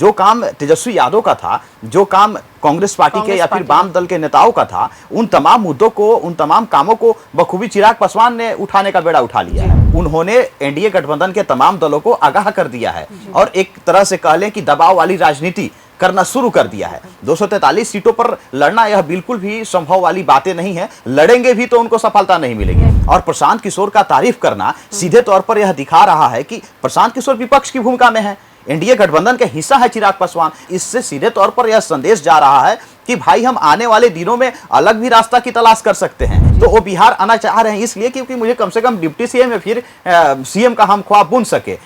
जो काम तेजस्वी यादव का था, जो काम कांग्रेस पार्टी के या फिर वाम दल के नेताओं का था, उन तमाम मुद्दों को, उन तमाम कामों को बखूबी चिराग पासवान ने उठाने का बेड़ा उठा लिया है। उन्होंने एनडीए गठबंधन के तमाम दलों को आगाह कर दिया है और एक तरह से कह लें कि दबाव वाली राजनीति करना शुरू कर दिया है। 243 सीटों पर लड़ना यह बिल्कुल भी संभव वाली बातें नहीं है, लड़ेंगे भी तो उनको सफलता नहीं मिलेगी। और प्रशांत किशोर का तारीफ करना सीधे तौर पर यह दिखा रहा है कि प्रशांत किशोर विपक्ष की भूमिका में है, एनडीए गठबंधन के हिस्सा है चिराग पासवान। इससे सीधे तौर पर यह संदेश जा रहा है कि भाई हम आने वाले दिनों में अलग भी रास्ता की तलाश कर सकते हैं। तो वो बिहार आना चाह रहे हैं इसलिए क्योंकि मुझे कम से कम डिप्टी सीएम या फिर सीएम का हम ख्वाब बुन सके।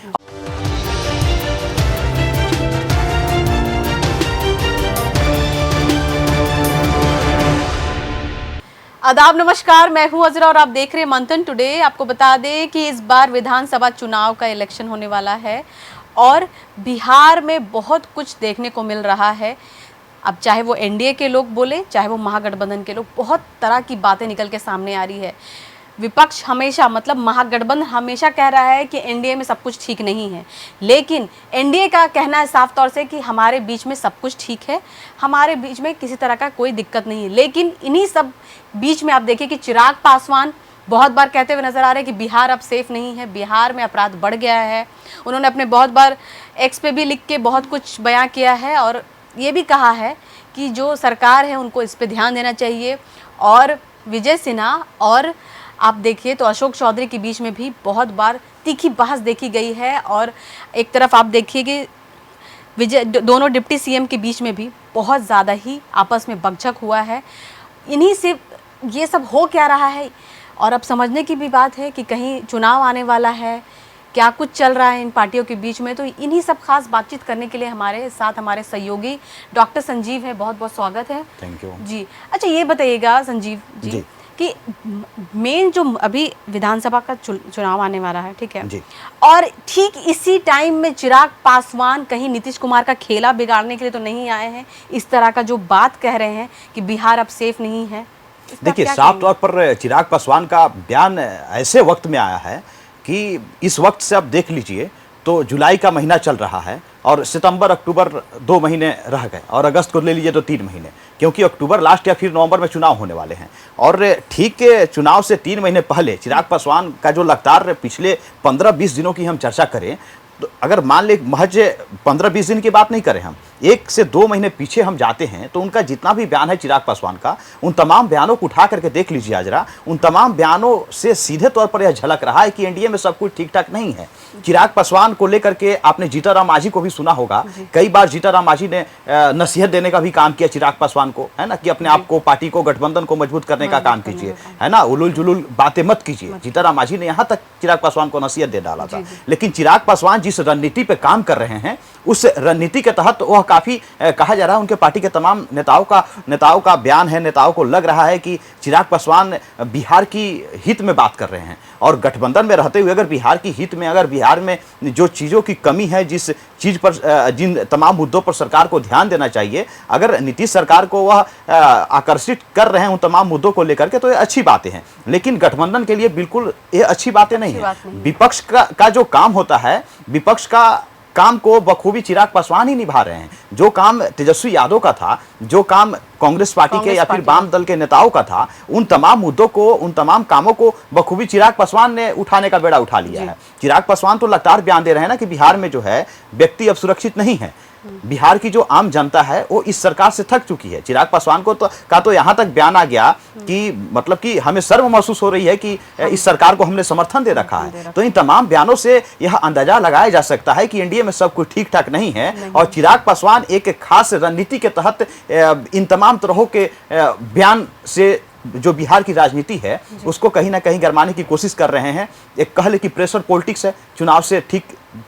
आदाब, नमस्कार, मैं हूं अजरा और आप देख रहे हैं मंथन टुडे। आपको बता दें कि इस बार विधानसभा चुनाव का इलेक्शन होने वाला है और बिहार में बहुत कुछ देखने को मिल रहा है। अब चाहे वो एनडीए के लोग बोले, चाहे वो महागठबंधन के लोग, बहुत तरह की बातें निकल के सामने आ रही है। विपक्ष हमेशा, मतलब महागठबंधन हमेशा कह रहा है कि एनडीए में सब कुछ ठीक नहीं है, लेकिन एनडीए का कहना है साफ तौर से कि हमारे बीच में सब कुछ ठीक है, हमारे बीच में किसी तरह का कोई दिक्कत नहीं है। लेकिन इन्हीं सब बीच में आप देखिए कि चिराग पासवान बहुत बार कहते हुए नजर आ रहे हैं कि बिहार अब सेफ नहीं है, बिहार में अपराध बढ़ गया है। उन्होंने अपने बहुत बार एक्स पे भी लिख के बहुत कुछ बयां किया है और ये भी कहा है कि जो सरकार है उनको इस पे ध्यान देना चाहिए। और विजय सिन्हा और आप देखिए तो अशोक चौधरी के बीच में भी बहुत बार तीखी बहस देखी गई है और एक तरफ आप देखिए कि विजय, दोनों डिप्टी सीएम के बीच में भी बहुत ज़्यादा ही आपस में बकझक हुआ है। इन्हीं से ये सब हो क्या रहा है और अब समझने की भी बात है कि कहीं चुनाव आने वाला है, क्या कुछ चल रहा है इन पार्टियों के बीच में। तो इन्हीं सब खास बातचीत करने के लिए हमारे साथ हमारे सहयोगी डॉक्टर संजीव है, बहुत बहुत स्वागत है। थैंक यू जी। अच्छा, ये बताइएगा संजीव जी कि मेन जो अभी विधानसभा का चुनाव आने वाला है, ठीक है जी, और ठीक इसी टाइम में चिराग पासवान कहीं नीतीश कुमार का खेला बिगाड़ने के लिए तो नहीं आए हैं? इस तरह का जो बात कह रहे हैं कि बिहार अब सेफ नहीं है, देखिए साफ तौर पर चिराग पासवान का बयान ऐसे वक्त में आया है कि इस वक्त से आप देख लीजिए तो जुलाई का महीना चल रहा है और सितंबर अक्टूबर 2 महीने रह गए और अगस्त को ले लीजिए तो 3 महीने, क्योंकि अक्टूबर लास्ट या फिर नवंबर में चुनाव होने वाले हैं। और ठीक के चुनाव से 3 महीने पहले चिराग पासवान का जो लगातार पिछले 15-20 दिनों की हम चर्चा करें तो अगर मान ले महज 15-20 दिन की बात नहीं करें, हम 1 से 2 महीने पीछे हम जाते हैं तो उनका जितना भी बयान है चिराग पासवान का, उन तमाम बयानों को उठा करके देख लीजिए जरा। उन तमाम बयानों से सीधे तौर पर यह झलक रहा है कि एनडीए में सब कुछ ठीक ठाक नहीं है। चिराग पासवान को लेकर के आपने जीतनराम मांझी को भी सुना होगा, कई बार जीतनराम मांझी ने नसीहत देने का भी काम किया चिराग पासवान को, है ना, कि अपने आप को, पार्टी को, गठबंधन को मजबूत करने का काम कीजिए, है ना, उलूल जुलूल बातें मत कीजिए। जीतनराम मांझी ने यहाँ तक चिराग पासवान को नसीहत दे डाला था। लेकिन चिराग पासवान जिस रणनीति पे काम कर रहे हैं उस रणनीति के तहत वह काफी कहा जा रहा है, उनके पार्टी के तमाम नेताओं का बयान है, नेताओं को लग रहा है कि चिराग पासवान बिहार की हित में बात कर रहे हैं और गठबंधन में रहते हुए अगर बिहार की हित में, अगर बिहार में जो चीज़ों की कमी है, जिस चीज़ पर, जिन तमाम मुद्दों पर सरकार को ध्यान देना चाहिए, अगर नीतीश सरकार को वह आकर्षित कर रहे हैं उन तमाम मुद्दों को लेकर के, तो ये अच्छी बातें हैं। लेकिन गठबंधन के लिए बिल्कुल ये अच्छी बातें नहीं है। विपक्ष का जो काम होता है, विपक्ष का काम को बखूबी चिराग पासवान ही निभा रहे हैं। जो काम तेजस्वी यादव का था, जो काम कांग्रेस पार्टी के या फिर वाम दल के नेताओं का था, उन तमाम मुद्दों को, उन तमाम कामों को बखूबी चिराग पासवान ने उठाने का बेड़ा उठा लिया है। चिराग पासवान तो लगातार बयान दे रहे हैं ना कि बिहार में जो है व्यक्ति अब सुरक्षित नहीं है। बिहार की जो आम जनता है वो इस सरकार से थक चुकी है। चिराग पासवान को तो यहाँ तक बयान आ गया कि मतलब कि हमें शर्म महसूस हो रही है कि इस सरकार को हमने समर्थन दे रखा है। तो इन तमाम बयानों से यह अंदाजा लगाया जा सकता है कि एनडीए में सब कुछ ठीक ठाक नहीं है और चिराग पासवान एक खास रणनीति के तहत इन तमाम तरह के बयान से जो बिहार की राजनीति है उसको कहीं ना कहीं गरमाने की कोशिश कर रहे हैं। एक कह ले कि प्रेशर पॉलिटिक्स है। चुनाव से ठीक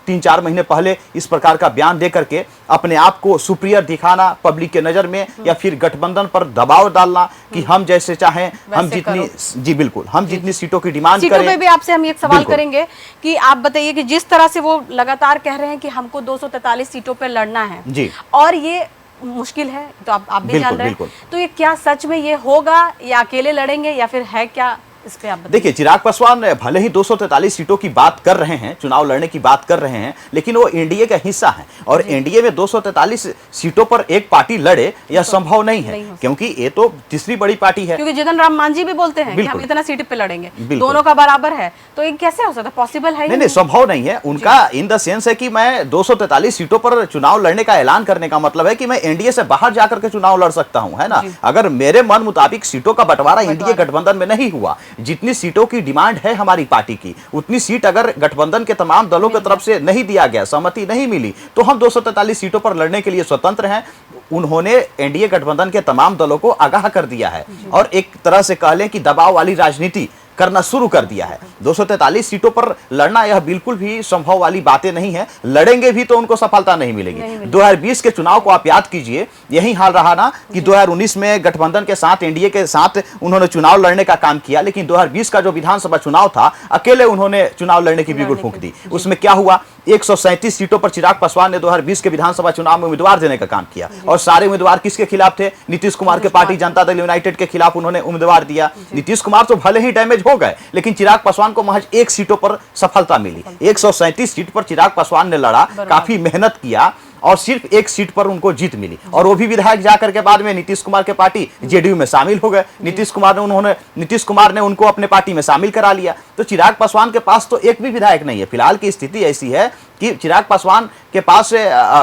3-4 महीने पहले इस प्रकार का बयान दे करके अपने आप को सुपीरियर दिखाना पब्लिक के नजर में, या फिर गठबंधन पर दबाव डालना कि हम जैसे चाहें, हम जितनी, जी बिल्कुल, हम जितनी सीटों की डिमांड करें। में भी आपसे हम एक सवाल करेंगे कि आप बताइए कि जिस तरह से वो लगातार कह रहे हैं कि हमको 243 सीटों पर लड़ना है जी, और ये मुश्किल है, तो आप भी जान रहे हैं, तो ये क्या सच में ये होगा या अकेले लड़ेंगे या फिर है क्या इस पे आप बताइए। देखिए, चिराग पासवान भले ही 243 सीटों की बात कर रहे हैं, चुनाव लड़ने की बात कर रहे हैं, लेकिन वो एनडीए का हिस्सा है और एनडीए में 243 सीटों पर एक पार्टी लड़े यह संभव नहीं है, क्योंकि ये तो तीसरी बड़ी पार्टी है। क्योंकि जितन राम मांझी भी बोलते हैं कि हम इतना सीट पे लड़ेंगे, दोनों का बराबर है, तो ये कैसे हो सकता है? पॉसिबल है नहीं, संभव नहीं है उनका। इन द सेंस है कि मैं 243 सीटों पर चुनाव लड़ने का ऐलान करने का मतलब है कि मैं एनडीए से बाहर जाकर के चुनाव लड़ सकता हूं, है ना। अगर मेरे मन मुताबिक सीटों का बंटवारा एनडीए गठबंधन में नहीं हुआ, जितनी सीटों की डिमांड है हमारी पार्टी की, उतनी सीट अगर गठबंधन के तमाम दलों की तरफ से नहीं दिया गया, सहमति नहीं मिली, तो हम 243 सीटों पर लड़ने के लिए स्वतंत्र हैं। उन्होंने एनडीए गठबंधन के तमाम दलों को आगाह कर दिया है और एक तरह से कह लें कि दबाव वाली राजनीति करना शुरू कर दिया है। 243 सीटों पर लड़ना यह बिल्कुल भी संभव वाली बातें नहीं है। लड़ेंगे भी तो उनको सफलता नहीं मिलेगी। 2020 के चुनाव को आप याद कीजिए, यही हाल रहा ना कि 2019 में गठबंधन के साथ, एनडीए के साथ उन्होंने चुनाव लड़ने का काम किया, लेकिन 2020 का जो विधानसभा चुनाव था, अकेले उन्होंने चुनाव लड़ने की बिगुल फूंक दी। उसमें क्या हुआ? 137 सीटों पर चिराग पासवान ने 2020 के विधानसभा चुनाव में उम्मीदवार देने का काम किया और सारे उम्मीदवार किसके खिलाफ थे? नीतीश कुमार के पार्टी जनता दल यूनाइटेड के खिलाफ उन्होंने उम्मीदवार दिया। नीतीश कुमार तो भले ही डैमेज हो गए, लेकिन चिराग पासवान को महज 1 सीटों पर सफलता मिली। 137 सीट पर चिराग पासवान ने लड़ा, काफी मेहनत किया और सिर्फ 1 सीट पर उनको जीत मिली, और वो भी विधायक जाकर के बाद में नीतीश कुमार के पार्टी जेडीयू में शामिल हो गए। नीतीश कुमार ने उनको अपने पार्टी में शामिल करा लिया। तो चिराग पासवान के पास तो एक भी विधायक नहीं है। फिलहाल की स्थिति ऐसी है कि चिराग पासवान के पास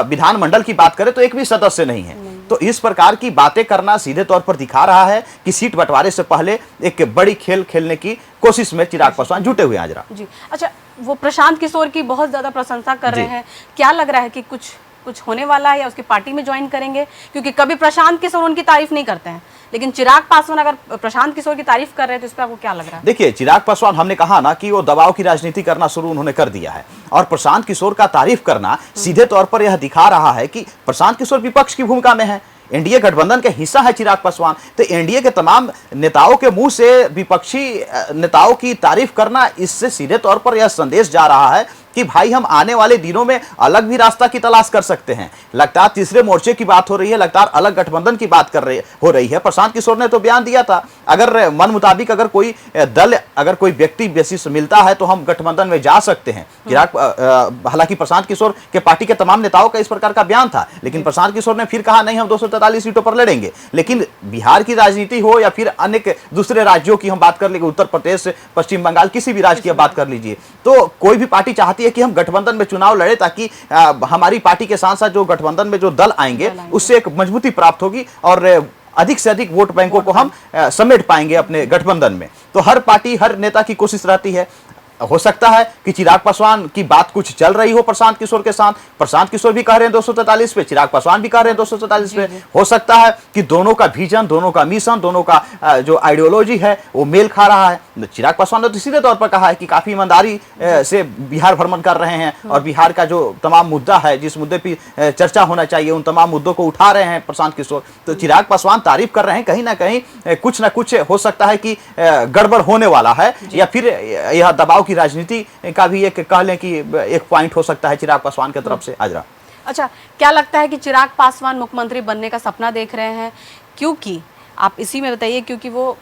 विधानमंडल की बात करें तो एक भी सदस्य नहीं है। तो इस प्रकार की बातें करना सीधे तौर पर दिखा रहा है कि सीट बंटवारे से पहले एक बड़ी खेल खेलने की कोशिश में चिराग पासवान जुटे हुए हैं। आज जी, अच्छा, वो प्रशांत किशोर की बहुत ज्यादा प्रशंसा कर रहे हैं, क्या लग रहा है कि कुछ होने वाला है या उसकी पार्टी में ज्वाइन करेंगे? क्योंकि कभी प्रशांत किशोर उनकी तारीफ नहीं करते हैं, लेकिन चिराग पासवान अगर प्रशांत किशोर की तारीफ कर रहे हैं तो इस पर आपको क्या लग रहा है? देखिए, चिराग पासवान, हमने कहा ना कि वो दबाव की राजनीति करना शुरू उन्होंने कर दिया है, और प्रशांत किशोर का तारीफ करना सीधे तौर पर यह दिखा रहा है कि प्रशांत किशोर विपक्ष की भूमिका में है। एनडीए गठबंधन के हिस्सा है चिराग पासवान, तो एनडीए के तमाम नेताओं के मुंह से विपक्षी नेताओं की तारीफ करना, इससे सीधे तौर पर यह संदेश जा रहा है कि भाई हम आने वाले दिनों में अलग भी रास्ता की तलाश कर सकते हैं। लगातार तीसरे मोर्चे की बात हो रही है, लगातार अलग गठबंधन की बात हो रही है। प्रशांत किशोर ने तो बयान दिया था, अगर मन मुताबिक अगर कोई दल, अगर कोई व्यक्ति बेसिस मिलता है तो हम गठबंधन में जा सकते हैं। हालांकि प्रशांत किशोर के पार्टी के तमाम नेताओं का इस प्रकार का बयान था, लेकिन प्रशांत किशोर ने फिर कहा नहीं, हम 243 सीटों पर लड़ेंगे। लेकिन बिहार की राजनीति हो या फिर अन्य दूसरे राज्यों की हम बात कर लेंगे, उत्तर प्रदेश, पश्चिम बंगाल, किसी भी राज्य की बात कर लीजिए, तो कोई भी पार्टी चाहती है कि हम गठबंधन में चुनाव लड़े, ताकि हमारी पार्टी के साथ साथ जो गठबंधन में जो दल आएंगे उससे एक मजबूती प्राप्त होगी और अधिक से अधिक वोट बैंकों को हम समेट पाएंगे अपने गठबंधन में। तो हर पार्टी, हर नेता की कोशिश रहती है। हो सकता है कि चिराग पासवान की बात कुछ चल रही हो प्रशांत किशोर के साथ, प्रशांत किशोर भी कह रहे हैं 243 पे, चिराग पासवान भी कह रहे हैं 243 पे। हो सकता है कि दोनों का विजन, दोनों का मिशन, दोनों का जो आइडियोलॉजी है वो मेल खा रहा है। चिराग पासवान ने तो सीधे तौर पर कहा है कि काफी ईमानदारी से बिहार भ्रमण कर रहे हैं और बिहार का जो तमाम मुद्दा है, जिस मुद्दे पर चर्चा होना चाहिए, उन तमाम मुद्दों को उठा रहे हैं प्रशांत किशोर। तो चिराग पासवान तारीफ कर रहे हैं, कहीं ना कहीं कुछ ना कुछ हो सकता है कि गड़बड़ होने वाला है, या फिर यह दबाव की राजनीति का भी एक कह लें कि एक पॉइंट हो सकता है चिराग पासवान की तरफ से। आजरा, अच्छा, क्या लगता है कि चिराग पासवान मुख्यमंत्री बनने का सपना देख रहे हैं? क्योंकि आप इसी में बताइए, क्योंकि वो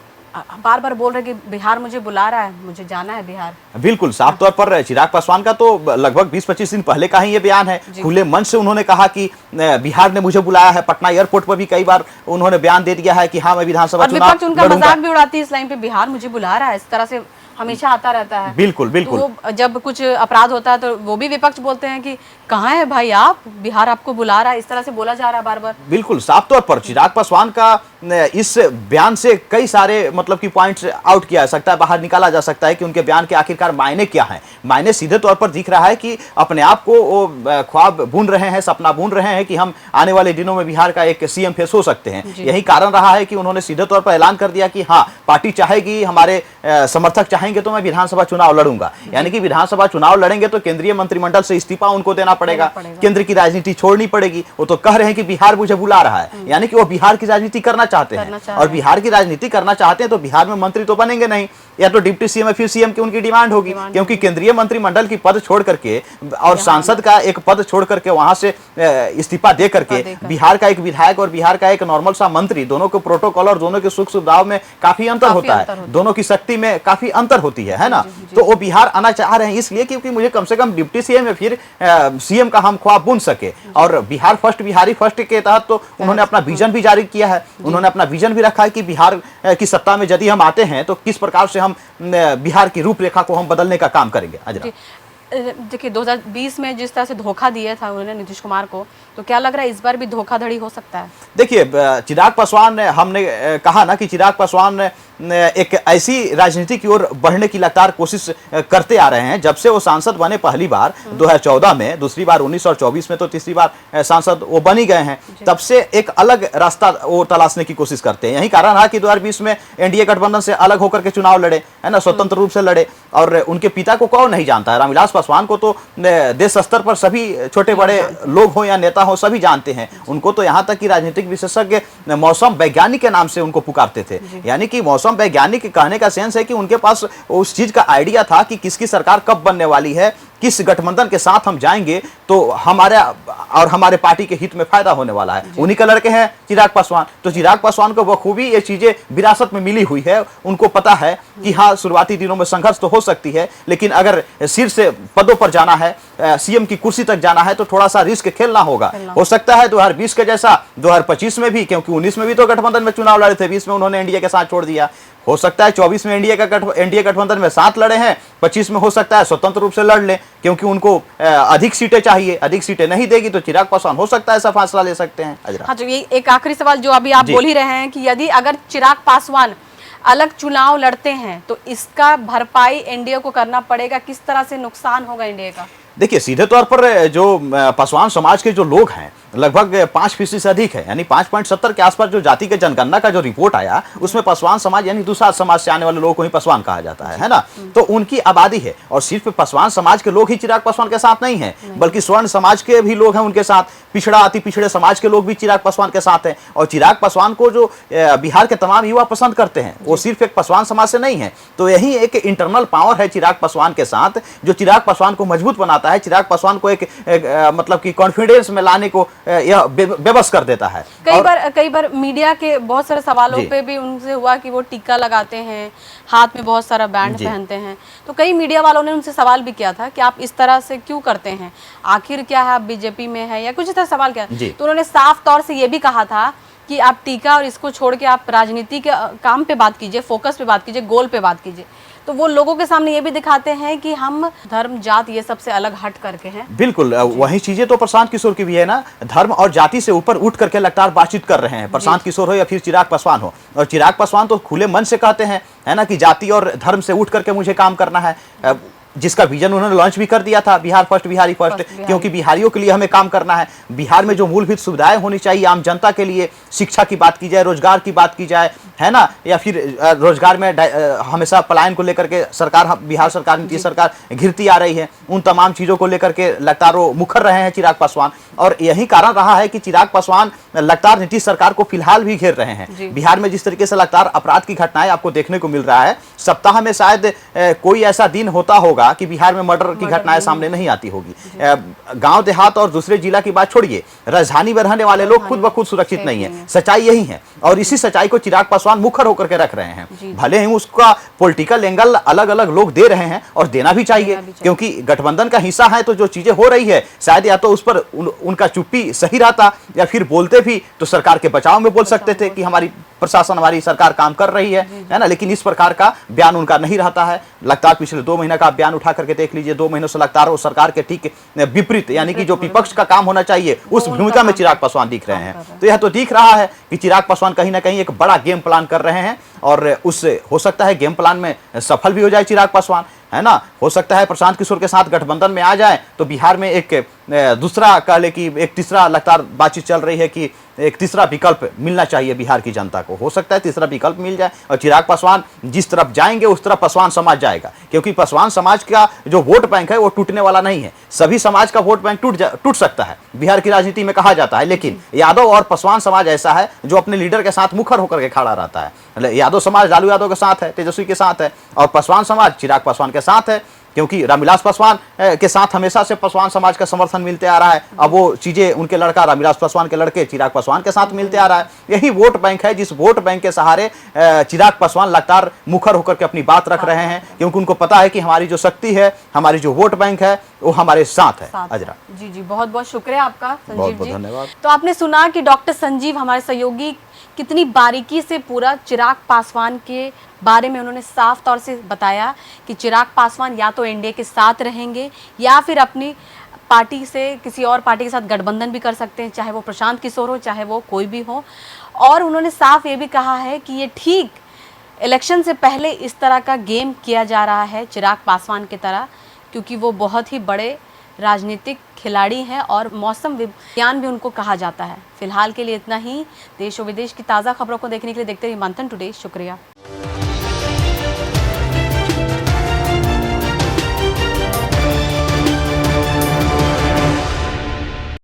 बार बार बोल रहे हैं कि बिहार मुझे बुला रहा है, मुझे जाना है बिहार। बिल्कुल, साफ तौर पर चिराग पासवान का तो लगभग 20-25 दिन पहले का ही ये बयान है। खुले मन से उन्होंने कहा कि बिहार ने मुझे बुलाया है। पटना एयरपोर्ट पर भी कई बार उन्होंने बयान दे दिया है कि हाँ, मैं विधानसभा चुनाव विपक्ष उनका मजाक भी उड़ाती है इस लाइन पे, बिहार मुझे बुला रहा है, इस तरह से हमेशा आता रहता है। बिल्कुल बिल्कुल। तो जब कुछ अपराध होता है तो वो भी विपक्ष बोलते हैं कि कहाँ है भाई आप, बिहार आपको बुला रहा है, इस तरह से बोला जा रहा है बार बार। बिल्कुल, साफ तौर पर चिराग पासवान का इस बयान से कई सारे मतलब कि पॉइंट्स आउट किया जा सकता है, बाहर निकाला जा सकता है कि उनके बयान के आखिरकार मायने क्या हैं। मायने सीधे तौर पर दिख रहा है कि अपने आप को वो ख्वाब बुन रहे हैं, सपना बुन रहे हैं कि हम आने वाले दिनों में बिहार का एक सीएम फेस हो सकते हैं। यही कारण रहा है कि उन्होंने सीधे तौर पर ऐलान कर दिया कि हाँ, पार्टी चाहेगी, हमारे समर्थक चाहेंगे तो मैं विधानसभा चुनाव लड़ूंगा। यानी कि विधानसभा चुनाव लड़ेंगे तो केंद्रीय मंत्रिमंडल से इस्तीफा उनको देना पड़ेगा, केंद्र की राजनीति छोड़नी पड़ेगी। वो तो कह रहे हैं कि बिहार मुझे बुला रहा है, यानी कि वो बिहार की राजनीति करना चाहते हैं, और बिहार की राजनीति करना चाहते हैं तो बिहार में मंत्री तो बनेंगे नहीं। या तो डिप्टी सीएम या फिर सीएम की उनकी डिमांड होगी, क्योंकि केंद्रीय मंत्रिमंडल की पद छोड़ करके और सांसद का एक पद छोड़ करके वहां से इस्तीफा दे करके बिहार का एक विधायक और बिहार का एक नॉर्मल सा मंत्री, दोनों के प्रोटोकॉल और दोनों के सुख सुविधाओं में काफी अंतर होता है, दोनों की शक्ति में काफी अंतर होती है ना। तो वो बिहार आना चाह रहे हैं इसलिए क्योंकि मुझे कम से कम डिप्टी सीएम या फिर सीएम का हम ख्वाब बुन सके। और बिहार फर्स्ट, बिहारी फर्स्ट के तहत तो उन्होंने अपना विजन भी जारी किया है, उन्होंने अपना विजन भी रखा है कि बिहार की सत्ता में यदि हम आते हैं तो किस प्रकार से हम बिहार की रूपरेखा को हम बदलने का काम करेंगे। अजरा, देखिए 2020 में जिस तरह से धोखा दिया था उन्होंने नीतीश कुमार को, तो क्या लग रहा है इस बार भी धोखाधड़ी हो सकता है? देखिए चिराग पासवान, हमने कहा ना कि चिराग पासवान एक ऐसी राजनीति की ओर बढ़ने की लगातार कोशिश करते आ रहे हैं जब से वो सांसद बने पहली बार 2014 में, दूसरी बार 19 और 24 में, तो तीसरी बार सांसद वो बन ही गए हैं। तब से एक अलग रास्ता वो तलाशने की कोशिश करते हैं। यही कारण रहा कि 2020 में एनडीए गठबंधन से अलग होकर के चुनाव लड़े, है ना, स्वतंत्र रूप से लड़े। और उनके पिता को कौन नहीं जानता है, रामविलास पासवान को तो देश स्तर पर सभी छोटे बड़े लोग हो या नेता हो सभी जानते हैं उनको। तो यहाँ तक कि राजनीतिक विशेषज्ञ मौसम वैज्ञानिक के नाम से उनको पुकारते थे, यानी कि मौसम वैज्ञानिक कहने का सेंस है कि उनके पास उस चीज का आइडिया था कि किसकी सरकार कब बनने वाली है, किस गठबंधन के साथ हम जाएंगे तो हमारे और हमारे पार्टी के हित में फायदा होने वाला है। उन्हीं के लड़के हैं चिराग पासवान। तो चिराग पासवान को बखूबी ये चीजें विरासत में मिली हुई है। उनको पता है कि हाँ, शुरुआती दिनों में संघर्ष तो हो सकती है, लेकिन अगर शीर्ष पदों पर जाना है, सीएम की कुर्सी तक जाना है, तो थोड़ा सा रिस्क खेलना होगा। हो सकता है 2020 के जैसा 2025 में भी, क्योंकि 19 में भी तो गठबंधन में चुनाव लड़े थे, 20 में उन्होंने एनडीए के साथ छोड़ दिया। हो सकता है 24 में एनडीए गठबंधन में साथ लड़े हैं, 25 में हो सकता है स्वतंत्र रूप से लड़ लें, क्योंकि उनको अधिक सीटें चाहिए। अधिक सीटें नहीं देगी तो चिराग पासवान हो सकता है ऐसा फैसला ले सकते हैं। हाँ, तो ये एक आखिरी सवाल जो अभी आप बोल ही रहे हैं कि यदि अगर चिराग पासवान अलग चुनाव लड़ते हैं तो इसका भरपाई एनडीए को करना पड़ेगा, किस तरह से नुकसान होगा एनडीए का? देखिए, सीधे तौर पर जो पासवान समाज के जो लोग हैं लगभग 5% से अधिक है, यानी 5.70 के आसपास जो जाति के जनगणना का जो रिपोर्ट आया उसमें पासवान समाज यानी दूसरा समाज से आने वाले लोगों को ही पासवान कहा जाता है ना। तो उनकी आबादी है और सिर्फ पासवान समाज के लोग ही चिराग पासवान के साथ नहीं है, बल्कि स्वर्ण समाज के भी लोग हैं उनके साथ, पिछड़ा अति पिछड़े समाज के लोग भी चिराग पासवान के साथ हैं। और चिराग पासवान को जो बिहार के तमाम युवा पसंद करते हैं वो सिर्फ एक पासवान समाज से नहीं है। तो यही एक इंटरनल पावर है चिराग पासवान के साथ जो चिराग पासवान को मजबूत बनाता है, चिराग पासवान को एक मतलब कि कॉन्फिडेंस में लाने को यह बेबस कर देता है। कई बार मीडिया के बहुत सारे सवालों पे भी उनसे हुआ कि वो टीका लगाते हैं, हाथ में बहुत सारा बैंड पहनते हैं, तो कई मीडिया वालों ने उनसे सवाल भी किया था कि आप इस तरह से क्यों करते हैं, आखिर क्या है, आप बीजेपी में है या कुछ इस तरह सवाल किया। तो उन्होंने साफ तौर से ये भी कहा था कि आप टीका और इसको छोड़ के आप राजनीति के काम पे बात कीजिए, फोकस पे बात कीजिए, गोल पे बात कीजिए। तो वो लोगों के सामने ये भी दिखाते हैं कि हम धर्म जात ये सबसे अलग हट करके हैं। बिल्कुल वही चीजें तो प्रशांत किशोर की भी है ना, धर्म और जाति से ऊपर उठ करके लगातार बातचीत कर रहे हैं, प्रशांत किशोर हो या फिर चिराग पासवान हो। और चिराग पासवान तो खुले मन से कहते हैं, है ना, कि जाति और धर्म से उठ करके मुझे काम करना है, जिसका विजन उन्होंने लॉन्च भी कर दिया था, बिहार फर्स्ट बिहारी फर्स्ट, क्योंकि बिहारियों के लिए हमें काम करना है। बिहार में जो मूलभूत सुविधाएं होनी चाहिए आम जनता के लिए, शिक्षा की बात की जाए, रोजगार की बात की जाए, है ना, या फिर रोजगार में हमेशा पलायन को लेकर के सरकार, बिहार सरकार, नीतीश सरकार घिरती आ रही है, उन तमाम चीजों को लेकर के लगातार वो मुखर रहे हैं चिराग पासवान। और यही कारण रहा है कि चिराग पासवान लगातार नीतीश सरकार को फिलहाल भी घेर रहे हैं। बिहार में जिस तरीके से लगातार अपराध की घटनाएं आपको देखने को मिल रहा है, सप्ताह में शायद कोई ऐसा दिन होता होगा कि बिहार में मर्डर की घटनाएं सामने नहीं आती होगी। गांव देहात और दूसरे जिला की बात छोड़िए, राजधानी में रहने वाले लोग खुद ब खुद सुरक्षित नहीं है। सच्चाई यही है और इसी सच्चाई को चिराग पासवान मुखर होकर के रख रहे हैं। भले ही उसका पॉलिटिकल एंगल अलग अलग लोग दे रहे हैं और देना भी चाहिए, क्योंकि गठबंधन का हिस्सा है, तो जो चीजें हो रही है शायद या तो उस पर उनका चुप्पी सही रहता, या फिर बोलते भी तो सरकार के बचाव में बोल सकते थे कि हमारी प्रशासन, हमारी सरकार काम कर रही है ना। लेकिन इस प्रकार का बयान उनका नहीं रहता है। लगातार पिछले 2 महीने का बयान उठा करके देख लीजिए, 2 महीनों से लगातार वो सरकार के ठीक विपरीत, यानी कि जो विपक्ष का काम होना चाहिए उस भूमिका में चिराग पासवान दिख रहे हैं। तो यह तो दिख रहा है कि चिराग पासवान कहीं ना कहीं एक बड़ा गेम प्लान कर रहे हैं और उससे हो सकता है गेम प्लान में सफल भी हो जाए चिराग पासवान, है ना। हो सकता है प्रशांत किशोर के साथ गठबंधन में आ जाए तो बिहार में एक दूसरा कह ले कि एक तीसरा लगातार बातचीत चल रही है कि एक तीसरा विकल्प मिलना चाहिए बिहार की जनता को। हो सकता है तीसरा विकल्प मिल जाए और चिराग पासवान जिस तरफ जाएंगे उस तरफ पासवान समाज जाएगा, क्योंकि पासवान समाज का जो वोट बैंक है वो टूटने वाला नहीं है। सभी समाज का वोट बैंक टूट सकता है बिहार की राजनीति में कहा जाता है, लेकिन यादव और पासवान समाज ऐसा है जो अपने लीडर के साथ मुखर होकर के खड़ा रहता है। यादव समाज लालू यादव के साथ है, तेजस्वी के साथ है, और पासवान समाज चिराग पासवान के साथ है, क्योंकि रामविलास पासवान के साथ हमेशा से पासवान समाज का समर्थन मिलते आ रहा है। अब वो चीजें उनके लड़का रामविलास पासवान के लड़के चिराग पासवान के साथ मिलते आ रहा है। यही वोट बैंक है, जिस वोट बैंक के सहारे चिराग पासवान लगातार मुखर होकर के अपनी बात रख रहे हैं, क्योंकि उनको पता है कि हमारी जो शक्ति है, हमारी जो वोट बैंक है, वो हमारे साथ है। अजरा जी जी, बहुत बहुत शुक्रिया आपका संजीव जी। धन्यवाद। तो आपने सुना कि डॉक्टर संजीव हमारे सहयोगी कितनी बारीकी से पूरा चिराग पासवान के बारे में उन्होंने साफ तौर से बताया कि चिराग पासवान या तो एनडीए के साथ रहेंगे या फिर अपनी पार्टी से किसी और पार्टी के साथ गठबंधन भी कर सकते हैं, चाहे वो प्रशांत किशोर हो, चाहे वो कोई भी हो। और उन्होंने साफ ये भी कहा है कि ये ठीक इलेक्शन से पहले इस तरह का गेम किया जा रहा है चिराग पासवान की तरह, क्योंकि वो बहुत ही बड़े राजनीतिक खिलाड़ी हैं और मौसम विज्ञान भी उनको कहा जाता है। फिलहाल के लिए इतना ही। देश और विदेश की ताज़ा खबरों को देखने के लिए देखते रहिए मंथन टुडे। शुक्रिया।